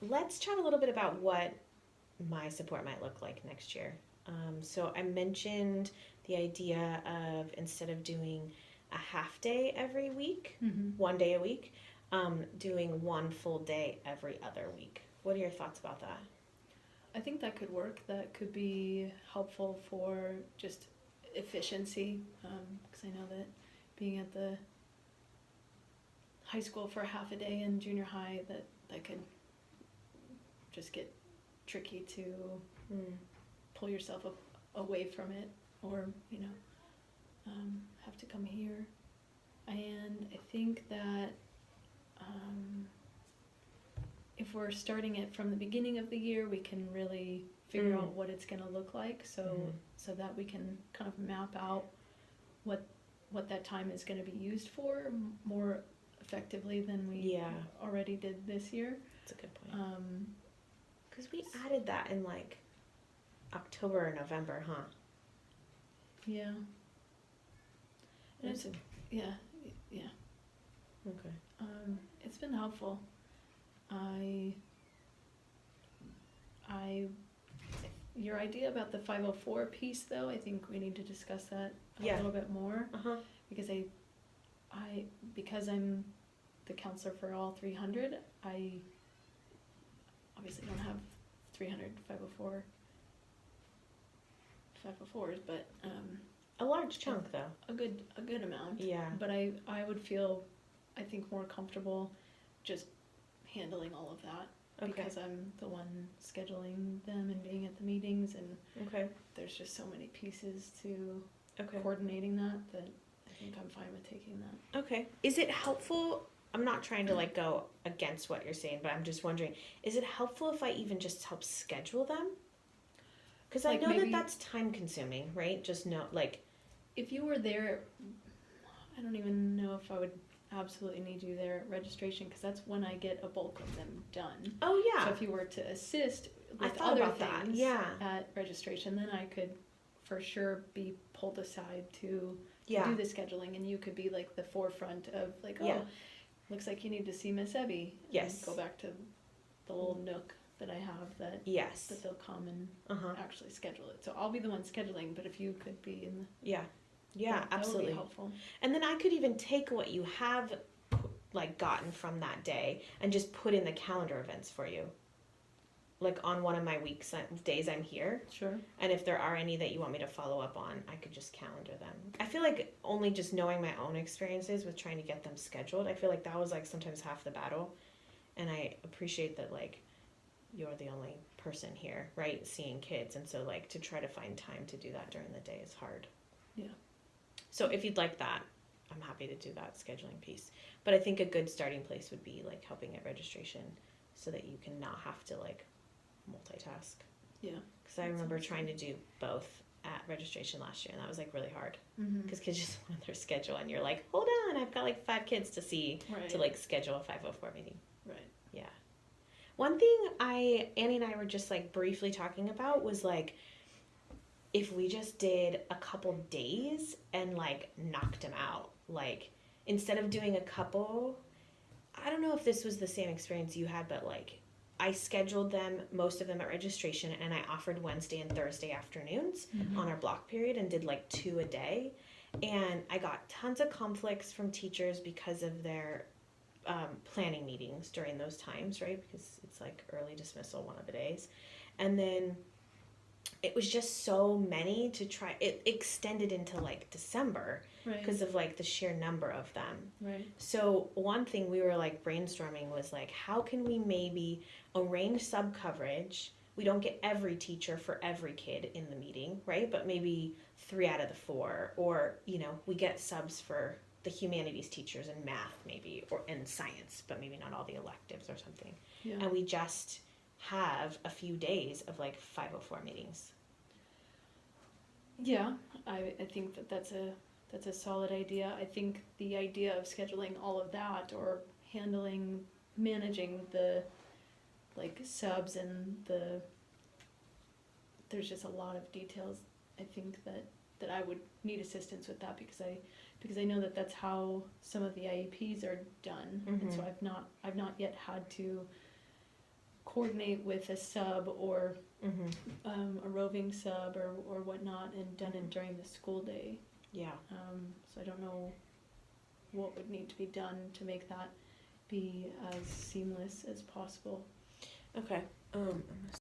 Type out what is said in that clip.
Let's chat a little bit about what my support might look like next year. So I mentioned the idea of instead of doing a half day every week, Mm-hmm. 1 day a week, doing one full day every other week. What are your thoughts about that? I think that could work. That could be helpful for just efficiency, because I know that being at the high school for half a day and junior high, that could just get tricky to Mm. pull yourself away from it, or have to come here. And I think that if we're starting it from the beginning of the year, we can really figure out what it's going to look like, so that we can kind of map out what that time is going to be used for more effectively than we already did this year. That's a good point. Because we added that in like October or November, huh? Yeah. And it's, yeah. Okay. It's been helpful. Your idea about the 504 piece, though, I think we need to discuss that a little bit more, because because I'm the counselor for all 300, I obviously don't have 300 504s, but a large chunk though. A good amount. Yeah. But I would feel, I think, more comfortable just handling all of that. Okay. Because I'm the one scheduling them and being at the meetings, and there's just so many pieces to coordinating that I think I'm fine with taking that. Okay. Is it helpful? I'm not trying to like go against what you're saying, but I'm just wondering, is it helpful if I even just help schedule them? Because I know that that's time consuming, right? Just know, like, if you were there, I don't even know if I would absolutely need you there at registration, because that's when I get a bulk of them done. Oh yeah. So if you were to assist with other things at registration, then I could for sure be pulled aside to do the scheduling, and you could be like the forefront of like, looks like you need to see Miss Evie. Yes. And go back to the little nook that I have that they'll come and actually schedule it. So I'll be the one scheduling, but if you could be in the absolutely, that would be helpful. And then I could even take what you have like gotten from that day and just put in the calendar events for you, like on one of my days I'm here. Sure. And if there are any that you want me to follow up on, I could just calendar them. I feel like only just knowing my own experiences with trying to get them scheduled, I feel like that was like sometimes half the battle. And I appreciate that like you're the only person here, right, seeing kids, and so like to try to find time to do that during the day is hard. Yeah. So if you'd like that, I'm happy to do that scheduling piece. But I think a good starting place would be like helping at registration, so that you can not have to like multitask. Yeah. Because I remember trying to do both at registration last year, and that was like really hard. Because kids just want their schedule, and you're like, hold on, I've got like 5 kids to see to like schedule a 504 meeting. Right. Yeah. One thing Annie and I were just like briefly talking about was like, if we just did a couple days and like knocked them out, like instead of doing a couple, I don't know if this was the same experience you had, but like I scheduled them, most of them at registration, and I offered Wednesday and Thursday afternoons on our block period and did like 2 a day. And I got tons of conflicts from teachers because of their planning meetings during those times, right? Because it's like early dismissal one of the days. And then it was just so many to try. It extended into like December because of like the sheer number of them. Right. So one thing we were like brainstorming was like, how can we maybe arrange sub coverage? We don't get every teacher for every kid in the meeting, right? But maybe 3 out of the 4, or we get subs for the humanities teachers in math maybe, or in science, but maybe not all the electives or something. Yeah. And we just have a few days of like 504 meetings. Yeah, I think that's a solid idea. I think the idea of scheduling all of that, or managing the like subs and there's just a lot of details. I think that I would need assistance with that, because I know that that's how some of the IEPs are done, and so I've not yet had to coordinate with a sub or Mm-hmm. a roving sub or whatnot, and done it during the school day. Yeah. So I don't know what would need to be done to make that be as seamless as possible. Okay. I'm